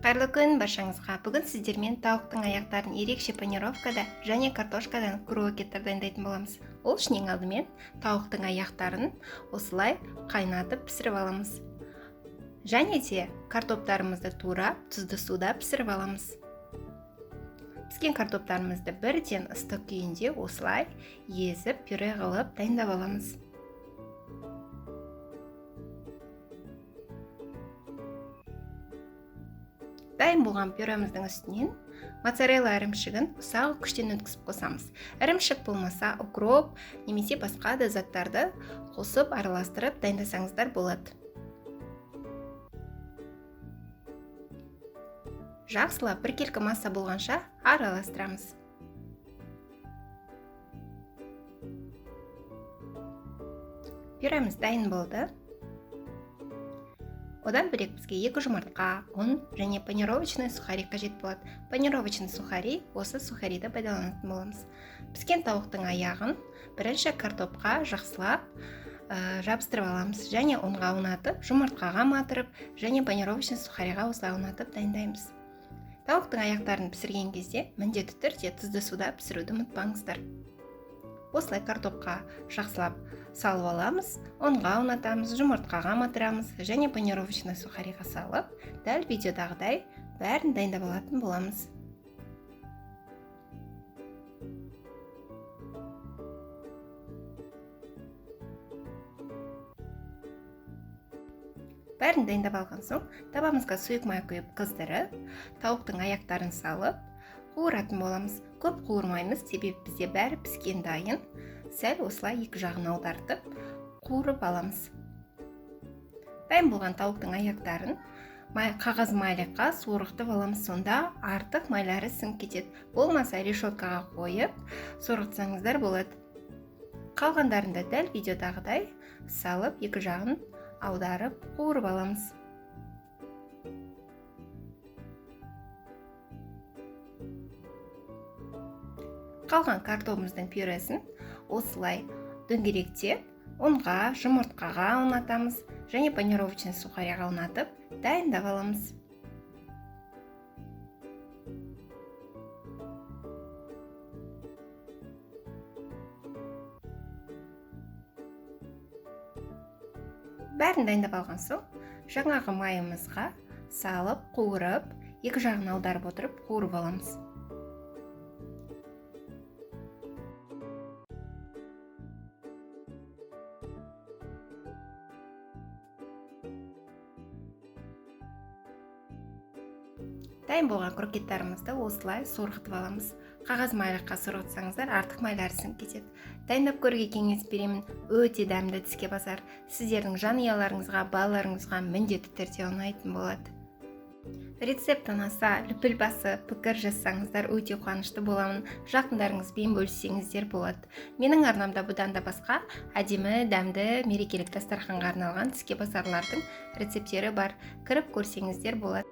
Қайырлы күн баршаңызға. Бүгін сіздермен тауықтың аяқтарын ерекше панировкада және картошкадан крокеттер дайындайтын боламыз. Ол үшін ең алдымен тауықтың аяқтарын осылай қайнатып пісіріп аламыз. Және де картоптарымызды турап, тұзды суда пісіріп аламыз. Піскен картоптарымызды бірден ыстық күйінде осылай езіп, пюре қылып дайындап аламыз. Дайын болған пюреміздің үстінен моцарелла ірімшігін ұсақ күштен өткізіп қосамыз. Ірімшік болмаса укроп немесе басқа да заттарды қосып араластырып дайындасаңыздар болады. Жақсылап біркелкі масса болғанша араластырамыз. Пюреміз дайын болды. Одан бөлек бізге 2 жұмыртқа, ұн және панировочный сухари қажет болады. Панировочный сухари осы сухариді пайдаланатын боламыз. Піскен тауықтың аяғын бірінші картопқа жақсылап жабыстырып аламыз және ұнға ұнатып, жұмыртқаға матырып және панировочный сухариға осылай ұнатып дайындаймыз. Тауықтың аяқтарын пісірген кезде міндетті түрде тұзды суда пісіруді ұмытпаңыздар. Осылай картопқа жақсылап салып аламыз, ұнға ұнатамыз, жұмыртқаға матырамыз және панировочный сухариға салып, дәл видеодағыдай бәрін дайындап алатын боламыз. Бәрін дайындап алған соң, табамызға сұйық май құйып қыздырып, тауықтың аяқтарын салып, қуыратын боламыз. Көп қуырмаймыз, себебі бізде бәрі піскен дайын. Сәл осылай екі жағын аудартып, қуырып аламыз. Дайын болған тауықтың аяқтарын қағаз майлыққа сорғытып аламыз, сонда артық майлары сіңіп кетеді. Болмаса решеткаға қойып, сорғытсаңыздар болады. Қалғандарында дәл видеодағыдай салып, екі жағын аударып, қуырып аламыз. Қалған картопымыздың пюресін осылай дөңгелектеп, ұнға, жұмыртқаға ұнатамыз және панировочный сухариға ұнатып дайындап аламыз. Бәрін дайындап алған соң, жаңағы майымызға салып, қуырып, екі жағын аударып отырып, қуырып аламыз. Дайын болған крокеттарымызды осылай сорғытып аламыз. Қағаз майлыққа сорғытсаңыздар, артық майлары сіңіп кетеді. Дайындап көруге кеңес беремін. Өте дәмді, тіске басар. Сіздердің жанұяларыңызға, балаларыңызға міндетті түрде ұнайтын болады. Рецепт ұнаса, лүпіл басы пікір жазсаңыздар, өте қуанышты боламын. Жақындарыңызбен бөліссеңіздер болады. Менің арнамда бұдан да басқа әдемі, дәмді, мерекелік дастарханға арналған тіске басарлардың рецептері бар. Кіріп көрсеңіздер болады.